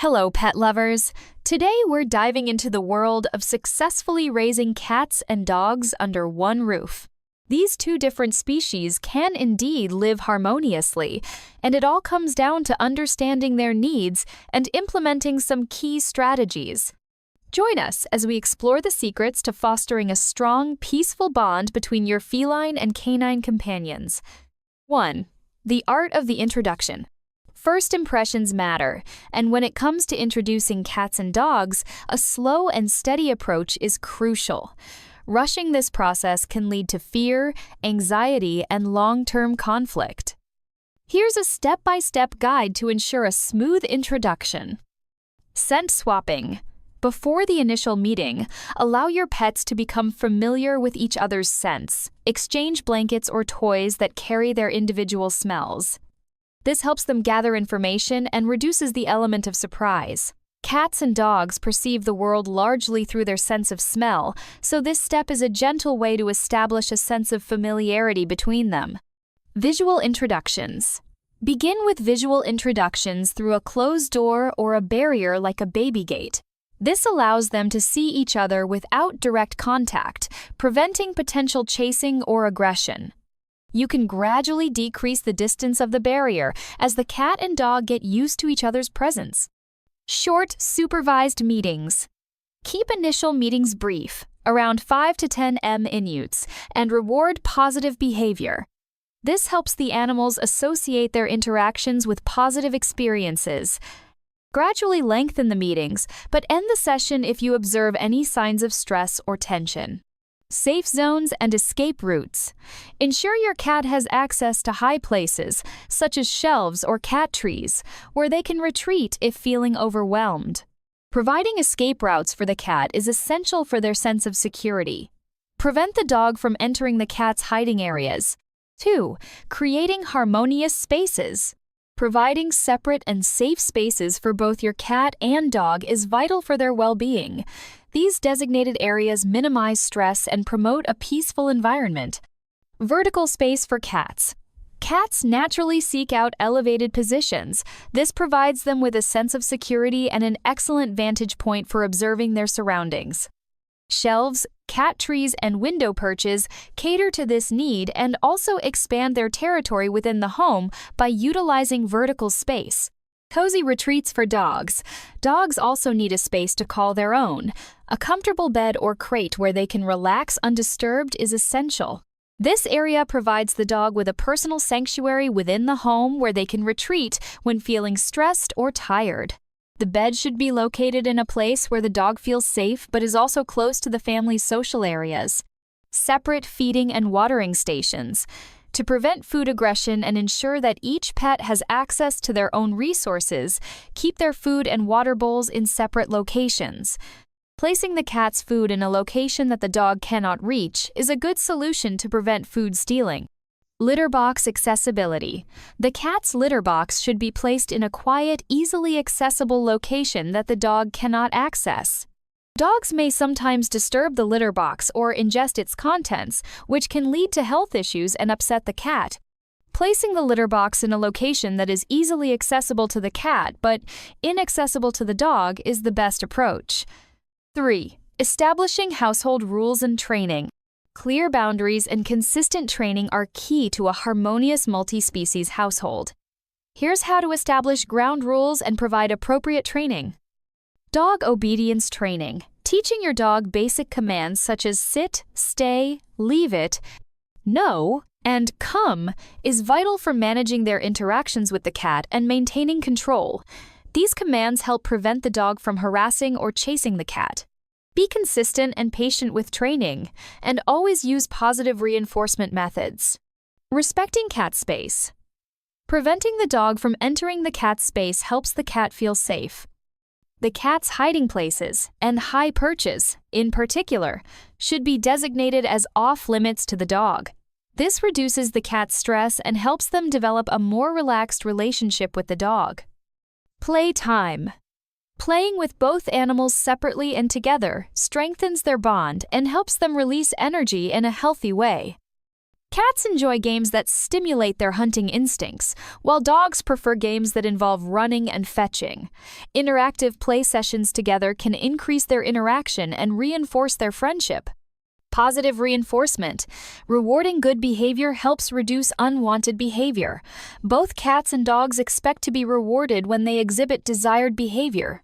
Hello, pet lovers. Today we're diving into the world of successfully raising cats and dogs under one roof. These two different species can indeed live harmoniously, and it all comes down to understanding their needs and implementing some key strategies. Join us as we explore the secrets to fostering a strong, peaceful bond between your feline and canine companions. 1. The art of the introduction. First impressions matter, and when it comes to introducing cats and dogs, a slow and steady approach is crucial. Rushing this process can lead to fear, anxiety, and long-term conflict. Here's a step-by-step guide to ensure a smooth introduction. Scent swapping. Before the initial meeting, allow your pets to become familiar with each other's scents. Exchange blankets or toys that carry their individual smells. This helps them gather information and reduces the element of surprise. Cats and dogs perceive the world largely through their sense of smell, so this step is a gentle way to establish a sense of familiarity between them. Visual introductions. Begin with visual introductions through a closed door or a barrier like a baby gate. This allows them to see each other without direct contact, preventing potential chasing or aggression. You can gradually decrease the distance of the barrier as the cat and dog get used to each other's presence. Short, supervised meetings. Keep initial meetings brief, around 5 to 10 minutes, and reward positive behavior. This helps the animals associate their interactions with positive experiences. Gradually lengthen the meetings, but end the session if you observe any signs of stress or tension. Safe zones and escape routes. Ensure your cat has access to high places, such as shelves or cat trees, where they can retreat if feeling overwhelmed. Providing escape routes for the cat is essential for their sense of security. Prevent the dog from entering the cat's hiding areas. 2. Creating harmonious spaces. Providing separate and safe spaces for both your cat and dog is vital for their well-being. These designated areas minimize stress and promote a peaceful environment. Vertical space for cats. Cats naturally seek out elevated positions. This provides them with a sense of security and an excellent vantage point for observing their surroundings. Shelves, cat trees, and window perches cater to this need and also expand their territory within the home by utilizing vertical space. Cozy retreats for dogs. Dogs also need a space to call their own. A comfortable bed or crate where they can relax undisturbed is essential. This area provides the dog with a personal sanctuary within the home where they can retreat when feeling stressed or tired. The bed should be located in a place where the dog feels safe but is also close to the family's social areas. Separate feeding and watering stations. To prevent food aggression and ensure that each pet has access to their own resources, keep their food and water bowls in separate locations. Placing the cat's food in a location that the dog cannot reach is a good solution to prevent food stealing. Litter box accessibility. The cat's litter box should be placed in a quiet, easily accessible location that the dog cannot access. Dogs may sometimes disturb the litter box or ingest its contents, which can lead to health issues and upset the cat. Placing the litter box in a location that is easily accessible to the cat but inaccessible to the dog is the best approach. 3. Establishing household rules and training. Clear boundaries and consistent training are key to a harmonious multi-species household. Here's how to establish ground rules and provide appropriate training. Dog obedience training. Teaching your dog basic commands such as sit, stay, leave it, no, and come is vital for managing their interactions with the cat and maintaining control. These commands help prevent the dog from harassing or chasing the cat. Be consistent and patient with training, and always use positive reinforcement methods. Respecting cat space. Preventing the dog from entering the cat's space helps the cat feel safe. The cat's hiding places, and high perches, in particular, should be designated as off-limits to the dog. This reduces the cat's stress and helps them develop a more relaxed relationship with the dog. Playtime. Playing with both animals separately and together strengthens their bond and helps them release energy in a healthy way. Cats enjoy games that stimulate their hunting instincts, while dogs prefer games that involve running and fetching. Interactive play sessions together can increase their interaction and reinforce their friendship. Positive reinforcement. Rewarding good behavior helps reduce unwanted behavior. Both cats and dogs expect to be rewarded when they exhibit desired behavior.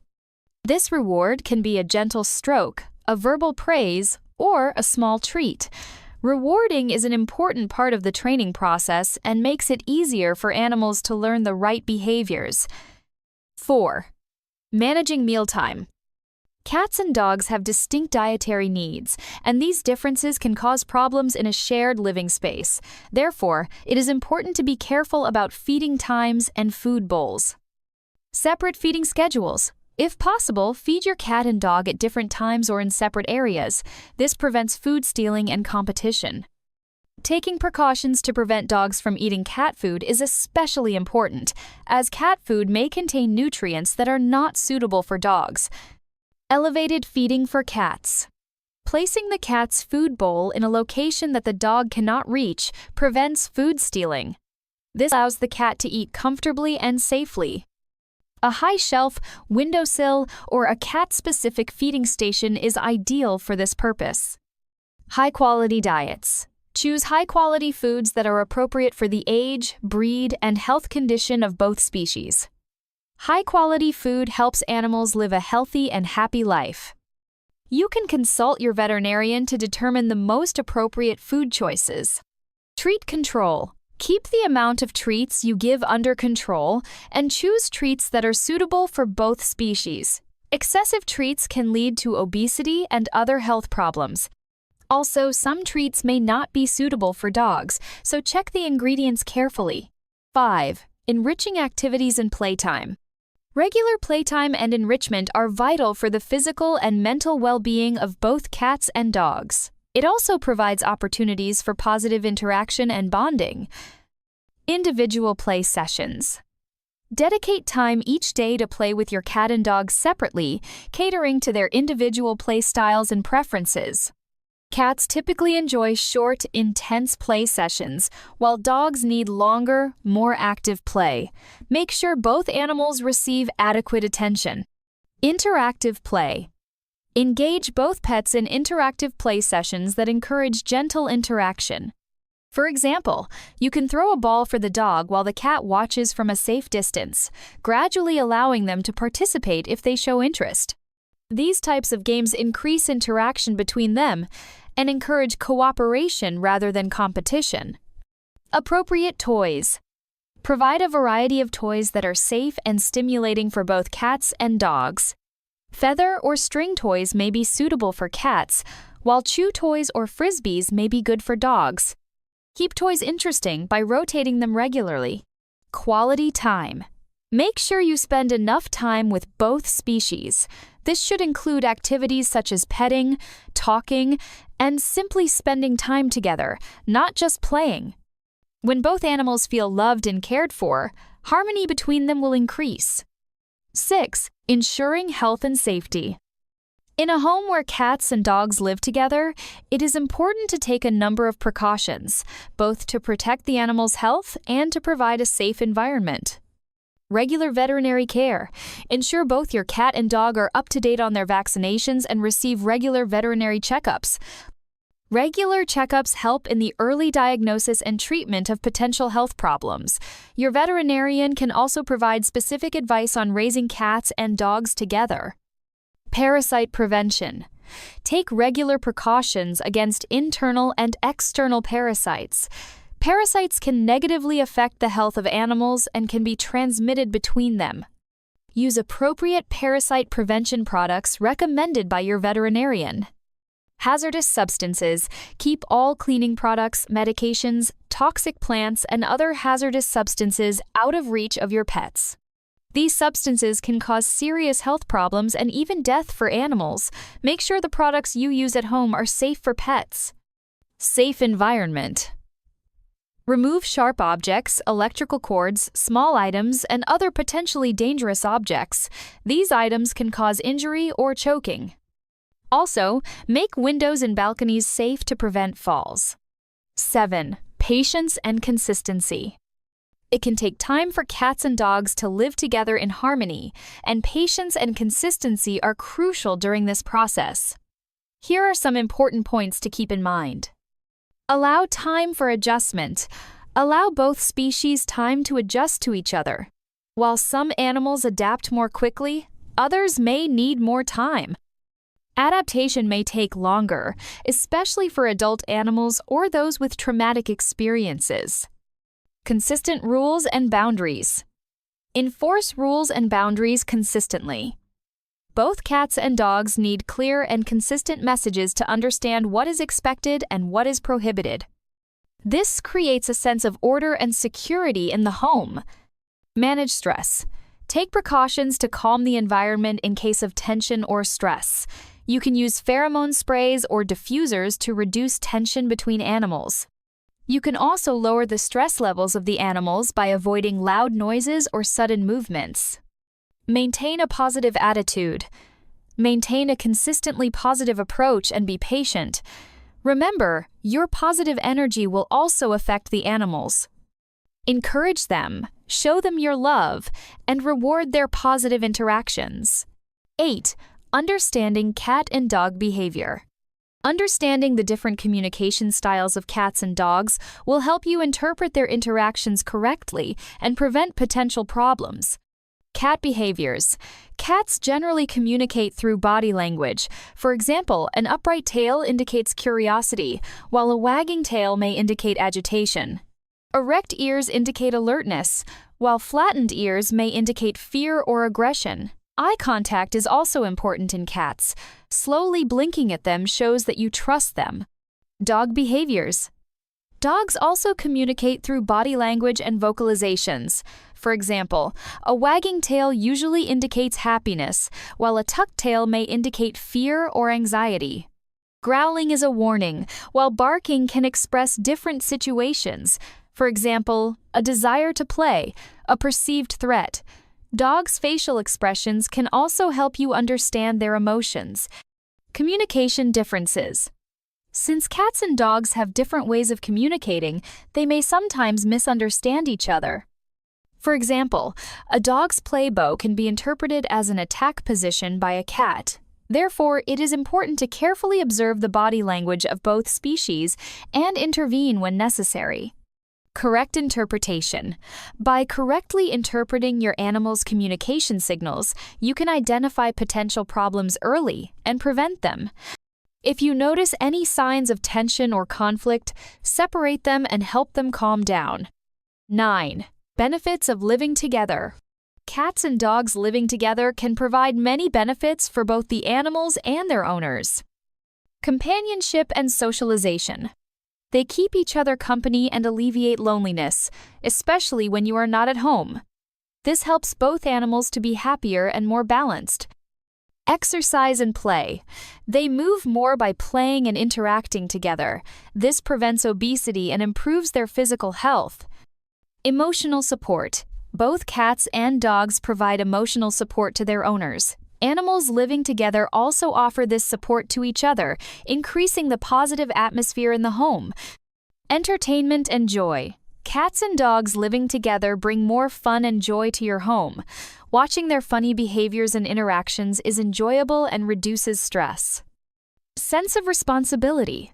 This reward can be a gentle stroke, a verbal praise, or a small treat. Rewarding is an important part of the training process and makes it easier for animals to learn the right behaviors. 4. Managing mealtime. Cats and dogs have distinct dietary needs, and these differences can cause problems in a shared living space. Therefore, it is important to be careful about feeding times and food bowls. Separate feeding schedules. If possible, feed your cat and dog at different times or in separate areas. This prevents food stealing and competition. Taking precautions to prevent dogs from eating cat food is especially important, as cat food may contain nutrients that are not suitable for dogs. Elevated feeding for cats. Placing the cat's food bowl in a location that the dog cannot reach prevents food stealing. This allows the cat to eat comfortably and safely. A high shelf, windowsill, or a cat-specific feeding station is ideal for this purpose. High-quality diets. Choose high-quality foods that are appropriate for the age, breed, and health condition of both species. High-quality food helps animals live a healthy and happy life. You can consult your veterinarian to determine the most appropriate food choices. Treat control. Keep the amount of treats you give under control and choose treats that are suitable for both species. Excessive treats can lead to obesity and other health problems. Also, some treats may not be suitable for dogs, so check the ingredients carefully. 5. Enriching activities and playtime. Regular playtime and enrichment are vital for the physical and mental well-being of both cats and dogs. It also provides opportunities for positive interaction and bonding. Individual play sessions. Dedicate time each day to play with your cat and dog separately, catering to their individual play styles and preferences. Cats typically enjoy short, intense play sessions, while dogs need longer, more active play. Make sure both animals receive adequate attention. Interactive play. Engage both pets in interactive play sessions that encourage gentle interaction. For example, you can throw a ball for the dog while the cat watches from a safe distance, gradually allowing them to participate if they show interest. These types of games increase interaction between them and encourage cooperation rather than competition. Appropriate toys. Provide a variety of toys that are safe and stimulating for both cats and dogs. Feather or string toys may be suitable for cats, while chew toys or frisbees may be good for dogs. Keep toys interesting by rotating them regularly. Quality time. Make sure you spend enough time with both species. This should include activities such as petting, talking, and simply spending time together, not just playing. When both animals feel loved and cared for, harmony between them will increase. 6. Ensuring health and safety. In a home where cats and dogs live together, it is important to take a number of precautions, both to protect the animal's health and to provide a safe environment. Regular veterinary care. Ensure both your cat and dog are up to date on their vaccinations and receive regular veterinary checkups. Regular checkups help in the early diagnosis and treatment of potential health problems. Your veterinarian can also provide specific advice on raising cats and dogs together. Parasite prevention. Take regular precautions against internal and external parasites. Parasites can negatively affect the health of animals and can be transmitted between them. Use appropriate parasite prevention products recommended by your veterinarian. Hazardous substances. Keep all cleaning products, medications, toxic plants, and other hazardous substances out of reach of your pets. These substances can cause serious health problems and even death for animals. Make sure the products you use at home are safe for pets. Safe environment. Remove sharp objects, electrical cords, small items, and other potentially dangerous objects. These items can cause injury or choking. Also, make windows and balconies safe to prevent falls. 7. Patience and consistency. It can take time for cats and dogs to live together in harmony, and patience and consistency are crucial during this process. Here are some important points to keep in mind. Allow time for adjustment. Allow both species time to adjust to each other. While some animals adapt more quickly, others may need more time. Adaptation may take longer, especially for adult animals or those with traumatic experiences. Consistent rules and boundaries. Enforce rules and boundaries consistently. Both cats and dogs need clear and consistent messages to understand what is expected and what is prohibited. This creates a sense of order and security in the home. Manage stress. Take precautions to calm the environment in case of tension or stress. You can use pheromone sprays or diffusers to reduce tension between animals. You can also lower the stress levels of the animals by avoiding loud noises or sudden movements. Maintain a positive attitude. Maintain a consistently positive approach and be patient. Remember, your positive energy will also affect the animals. Encourage them, show them your love, and reward their positive interactions. 8. Understanding cat and dog behavior. Understanding the different communication styles of cats and dogs will help you interpret their interactions correctly and prevent potential problems. Cat behaviors. Cats generally communicate through body language. For example, an upright tail indicates curiosity, while a wagging tail may indicate agitation. Erect ears indicate alertness, while flattened ears may indicate fear or aggression. Eye contact is also important in cats. Slowly blinking at them shows that you trust them. Dog behaviors. Dogs also communicate through body language and vocalizations. For example, a wagging tail usually indicates happiness, while a tucked tail may indicate fear or anxiety. Growling is a warning, while barking can express different situations. For example, a desire to play, a perceived threat. Dogs' facial expressions can also help you understand their emotions. Communication differences. Since cats and dogs have different ways of communicating, they may sometimes misunderstand each other. For example, a dog's play bow can be interpreted as an attack position by a cat. Therefore, it is important to carefully observe the body language of both species and intervene when necessary. Correct interpretation. By correctly interpreting your animal's communication signals, you can identify potential problems early and prevent them. If you notice any signs of tension or conflict, separate them and help them calm down. 9. Benefits of living together. Cats and dogs living together can provide many benefits for both the animals and their owners. Companionship and socialization. They keep each other company and alleviate loneliness, especially when you are not at home. This helps both animals to be happier and more balanced. Exercise and play. They move more by playing and interacting together. This prevents obesity and improves their physical health. Emotional support. Both cats and dogs provide emotional support to their owners. Animals living together also offer this support to each other, increasing the positive atmosphere in the home. Entertainment and joy. Cats and dogs living together bring more fun and joy to your home. Watching their funny behaviors and interactions is enjoyable and reduces stress. Sense of responsibility.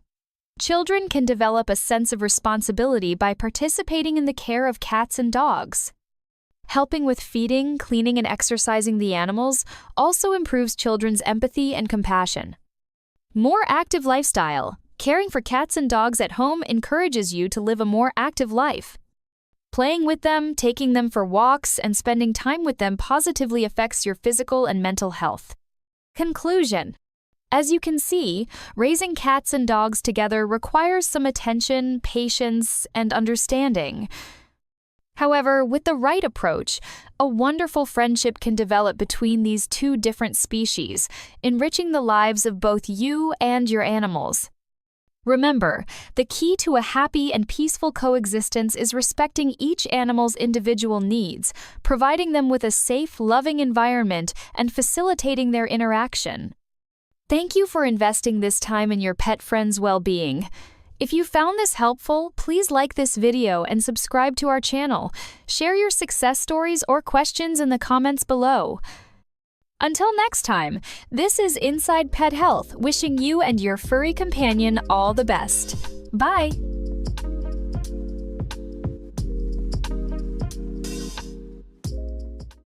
Children can develop a sense of responsibility by participating in the care of cats and dogs. Helping with feeding, cleaning, and exercising the animals also improves children's empathy and compassion. More active lifestyle. Caring for cats and dogs at home encourages you to live a more active life. Playing with them, taking them for walks, and spending time with them positively affects your physical and mental health. Conclusion. As you can see, raising cats and dogs together requires some attention, patience, and understanding. However, with the right approach, a wonderful friendship can develop between these two different species, enriching the lives of both you and your animals. Remember, the key to a happy and peaceful coexistence is respecting each animal's individual needs, providing them with a safe, loving environment, and facilitating their interaction. Thank you for investing this time in your pet friend's well-being. If you found this helpful, please like this video and subscribe to our channel. Share your success stories or questions in the comments below. Until next time, this is Inside Pet Health, wishing you and your furry companion all the best. Bye!